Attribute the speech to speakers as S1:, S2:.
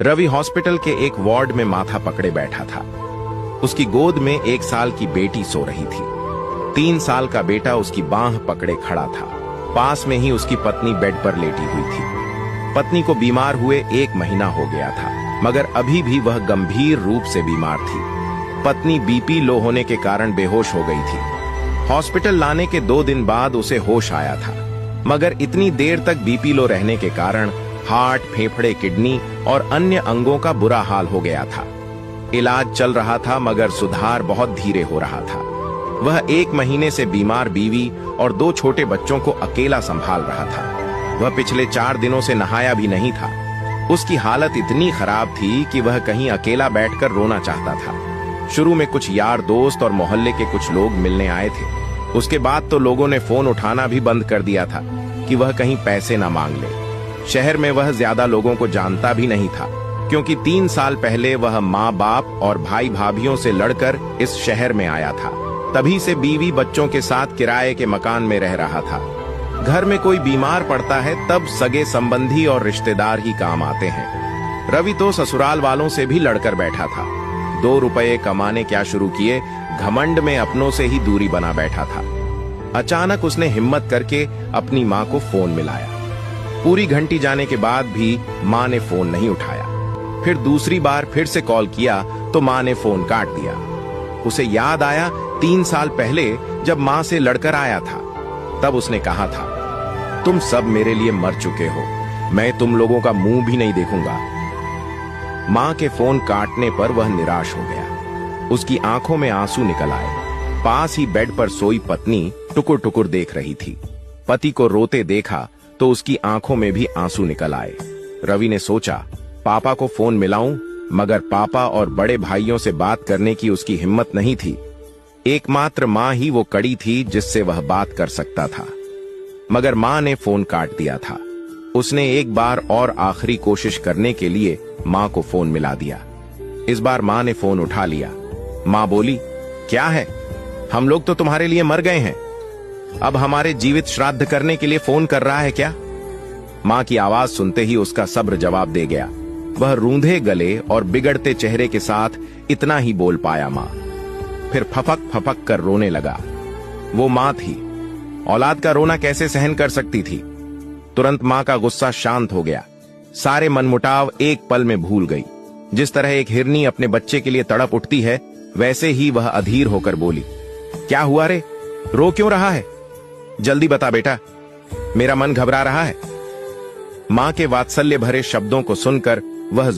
S1: Ravi hospital के एक ward में माथा पकड़े बैठा था। उसकी गोद में 1 साल की बेटी सो रही थी। 3 साल का बेटा उसकी बांह पकड़े खड़ा था। पास में ही उसकी पत्नी बेड पर लेटी हुई थी। पत्नी को बीमार हुए 1 महीना हो गया था, मगर अभी भी वह गंभीर रूप से बीमार थी। पत्नी बीपी लो होने के कारण बेहोश हो गई थी। हॉस्पिटल लाने के 2 दिन बाद उसे होश आया था, मगर इतनी देर तक बीपी लो रहने के कारण हार्ट, फेफड़े, किडनी और अन्य अंगों का बुरा हाल हो गया था। इलाज चल रहा था, मगर सुधार बहुत धीरे हो रहा था। वह 1 महीने से बीमार बीवी और 2 छोटे बच्चों को अकेला संभाल रहा था। वह पिछले 4 दिनों से नहाया भी नहीं था। उसकी हालत इतनी खराब थी कि वह कहीं अकेला बैठकर रोना चाहता था। शुरू में कुछ यार दोस्त और मोहल्ले के कुछ लोग मिलने आए थे। उसके बाद तो लोगों ने फोन उठाना भी बंद कर दिया था कि वह कहीं पैसे ना मांग ले। शहर में वह ज्यादा लोगों को जानता भी नहीं था, क्योंकि 3 साल पहले वह माँ बाप और भाई भाभियों से लड़कर इस शहर में आया था। तभी से बीवी बच्चों के साथ किराए के मकान में रह रहा था। घर में कोई बीमार पड़ता है तब सगे संबंधी और रिश्तेदार ही काम आते हैं। रवि तो ससुराल वालों से भी लड़कर बैठा था। 2 रुपए कमाने क्या शुरू किए, घमंड में अपनों से ही दूरी बना बैठा था। अचानक उसने हिम्मत करके अपनी माँ को फोन मिलाया। पूरी घंटी जाने के बाद भी माँ ने फोन नहीं उठाया। फिर दूसरी बार फिर से कॉल किया तो माँ ने फोन काट दिया। उसे याद आया 3 साल पहले जब माँ से लड़कर आया था, तब उसने कहा था, तुम सब मेरे लिए मर चुके हो, मैं तुम लोगों का मुंह भी नहीं देखूंगा। माँ के फोन काटने पर वह निराश हो गया। उसकी आंखों में आंसू निकल आए। पास ही बेड पर सोई पत्नी टुकुर टुकुर देख रही थी। पति को रोते देखा तो उसकी आंखों में भी आंसू निकल आए। रवि ने सोचा, पापा को फोन मिलाऊं, मगर पापा और बड़े भाइयों से बात करने की उसकी हिम्मत नहीं थी। एकमात्र माँ ही वो कड़ी थी जिससे वह बात कर सकता था। मगर माँ ने फोन काट दिया था। उसने एक बार और आखिरी कोशिश करने के लिए माँ को फोन मिला दिया। इस बार माँ ने फोन उठा लिया। माँ बोली, क्या है, हम लोग तो तुम्हारे लिए मर गए हैं, अब हमारे जीवित श्राद्ध करने के लिए फोन कर रहा है क्या? माँ की आवाज सुनते ही उसका सब्र जवाब दे गया। वह रूंधे गले और बिगड़ते चेहरे के साथ इतना ही बोल पाया, माँ। फिर फपक फपक कर रोने लगा। वो माँ थी, औलाद का रोना कैसे सहन कर सकती थी। तुरंत माँ का गुस्सा शांत हो गया। सारे मनमुटाव एक पल में भूल गई। जिस तरह एक हिरनी अपने बच्चे के लिए तड़प उठती है, वैसे ही वह अधीर होकर बोली, क्या हुआ रे, रो क्यों रहा है? जल्दी बता बेटा, मेरा मन घबरा रहा है। मां के वात्सल्य भरे शब्दों को सुनकर वह